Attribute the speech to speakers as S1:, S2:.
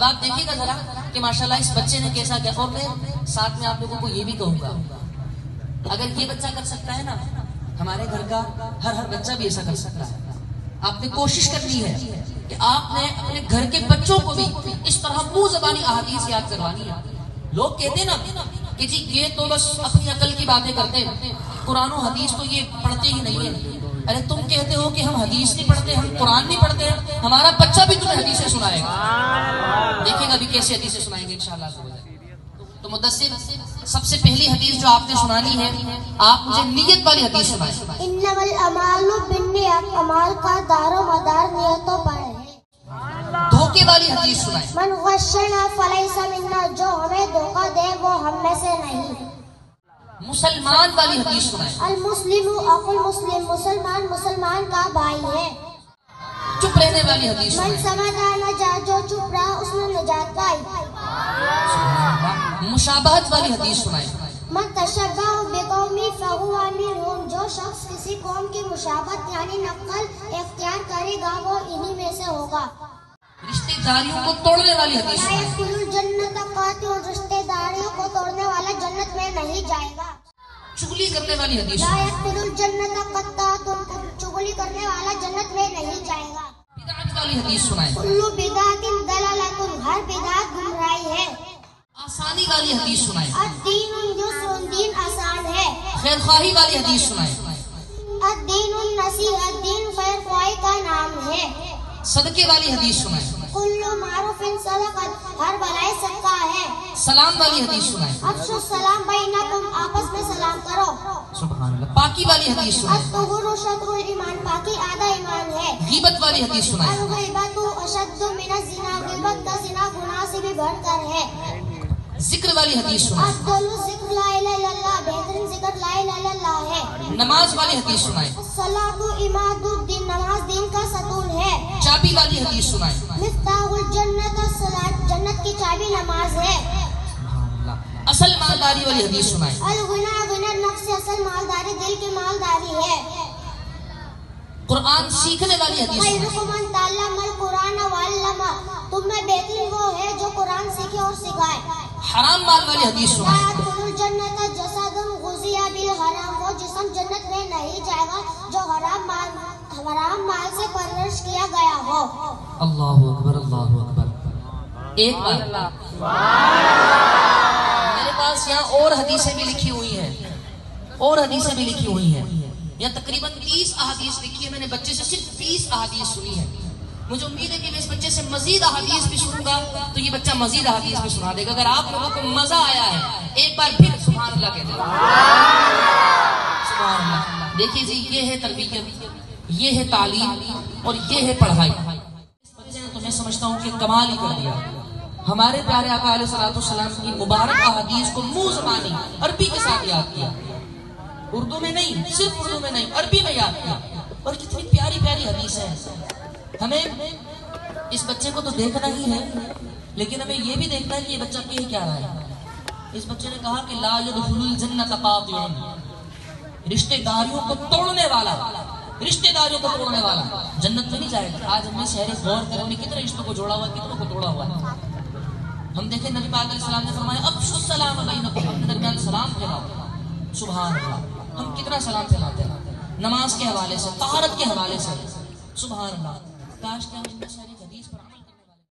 S1: آپ دیکھیے گا ذرا کہ ماشاءاللہ اس بچے نے کیسا کیا. اور میں ساتھ میں آپ لوگوں کو یہ بھی کہوں گا، اگر یہ بچہ کر سکتا ہے نا، ہمارے گھر کا ہر بچہ بھی ایسا کر سکتا ہے. آپ نے کوشش کرنی ہے کہ آپ نے اپنے گھر کے بچوں کو بھی اس طرح منہ زبانی احادیث یاد کروانی ہے. لوگ کہتے ہیں نا کہ جی یہ تو بس اپنی عقل کی باتیں کرتے ہیں، قرآن و حدیث تو یہ پڑھتے ہی نہیں ہیں. ارے تم کہتے ہو کہ ہم حدیث نہیں پڑھتے، ہم قرآن نہیں پڑھتے، ہمارا بچہ بھی تمہیں حدیثیں سنائے گا. دیکھیں گا ابھی کیسے حدیثیں سنائیں گے انشاءاللہ. تو مدثر سب سے پہلی حدیث جو آپ نے سنانی ہے، آپ مجھے نیت والی حدیث سنائیں.
S2: انما الاعمال بالنیات، اعمال کا دار و مدار نیتوں پر ہے.
S1: دھوکے والی حدیث سنائیں.
S2: من غشنا فلیس منا، جو ہمیں دھوکہ دے وہ ہم میں سے نہیں.
S1: مسلمان والی حدیث سنائیں.
S2: المسلم اخو المسلم، مسلمان مسلمان کا بھائی ہے.
S1: چپ رہنے والی حدیث
S2: من
S1: سنائیں.
S2: سمدہ نجات، جو چپ رہا اس نے نجات پائی.
S1: مشابہت والی حدیث سنائیں.
S2: من تشبہ بقوم فہو منہم، جو شخص کسی قوم کی مشابہت یعنی نقل اختیار کرے گا وہ انہی میں سے ہوگا.
S1: رشتہ داریوں کو توڑنے والی حدیث
S2: لا
S1: سنائیں.
S2: يدخل الجنت قاطع، رشتہ داریوں کو توڑنے والا جنت میں نہیں جائے گا.
S1: چغلی کرنے والی حدیث
S2: لا
S1: سنائیں.
S2: يدخل الجنت قطاع، چغلی کرنے والا جنت میں نہیں جائے گا.
S1: بدعت والی حدیث سنائیں.
S2: کل بدعت ضلالۃ، ہر بدعت گمراہی ہے.
S1: آسانی والی حدیث سنائیں.
S2: الدین یسر، دین آسان ہے.
S1: خیر خواہی والی حدیث سنائیں.
S2: الدین النصیحہ، دین خیر خواہی کا نام ہے.
S1: صدقے والی حدیث سنائیں.
S2: کل معروف صدقۃ، ہر بھلائی صدقہ ہے.
S1: سلام والی حدیث سنائیں.
S2: افشوا السلام بینکم، آپس میں سلام کرو.
S1: سبحان اللہ. پاکی والی حدیث سنائیں.
S2: الطہور شطر الایمان، پاکی آدھا ایمان ہے.
S1: غیبت والی حدیث سنائیں.
S2: الغیبۃ اشد من الزنا، غیبت کا زنا گناہ سے بھی بڑھ کر ہے.
S1: ذکر والی حدیث سنائیں.
S2: افضل الذکر لا الہ الا اللہ، بہترین ذکر لا الہ الا اللہ ہے.
S1: نماز والی حدیث سنائیں.
S2: الصلاۃ عماد الدین، نماز دین کا ستون ہے.
S1: چابی والی حدیث سنائیں.
S2: مفتاح الجنت الصلاۃ، جنت کی چابی نماز ہے.
S1: اصل مالداری والی حدیث سنائیں.
S2: الغنا غنى النفس، اصل مالداری دل کی مالداری ہے.
S1: قرآن سیکھنے والی حدیث سنائیں.
S2: خیرکم من تعلم القرآن وعلمہ، تم میں بہترین وہ ہے جو قرآن سیکھے اور سکھائے.
S1: حرام مال والی حدیث
S2: لا
S1: سنائیں.
S2: يدخل الجنت جسد غذی بالحرام، وہ جسم جنت میں نہیں جائے گا جو حرام مال سے پرورش کیا گیا ہو.
S1: اللہ اکبر، اللہ اکبر. ایک بار میرے پاس یہاں اور حدیثیں بھی لکھی ہوئی ہیں، اور حدیثیں بھی لکھی ہوئی ہیں. یہاں تقریباً 30 احادیث لکھی ہے. میں نے بچے سے صرف 30 احادیث سنی ہے. مجھے امید ہے کہ میں اس بچے سے مزید احادیث بھی سنوں گا تو یہ بچہ مزید احادیث بھی سنا دے گا. اگر آپ لوگوں کو مزہ آیا ہے ایک بار پھر سبحان اللہ کہتے ہیں. سبحان اللہ. دیکھیے جی، یہ ہے تربیت، یہ ہے تعلیم اور یہ ہے پڑھائی. اس بچے نے تو میں سمجھتا ہوں کہ کمال ہی کر دیا. ہمارے پیارے آقا علیہ الصلوۃ والسلام کی مبارک احادیث کو منہ زبانی عربی کے ساتھ یاد کیا. اردو میں نہیں، صرف اردو میں نہیں، عربی میں یاد کیا. اور کتنی پیاری پیاری حدیث ہے. ہمیں اس بچے کو تو دیکھنا ہی ہے، لیکن ہمیں یہ بھی دیکھنا ہے کہ یہ بچہ کہہ کیا رہا ہے. اس بچے نے کہا کہ لا يدخل الجنت قاطع، رشتہ داریوں کو توڑنے والا، رشتہ داریوں کو توڑنے والا جنت میں نہیں جائے گا. آج ہم نے شہر غور کرنے میں کتنے رشتوں کو جوڑا ہوا ہے، کتنوں کو توڑا ہوا ہے. ہم دیکھیں نبی پاک علیہ السلام نے فرمایا افشوا السلام بینکم، اپنے درمیان سلام پھیلاؤ. سبحان اللہ. ہم کتنا سلام پھیلاتے ہیں نماز کے حوالے سے، طہارت کے حوالے سے. سبحان اللہ. کاش کہ ہم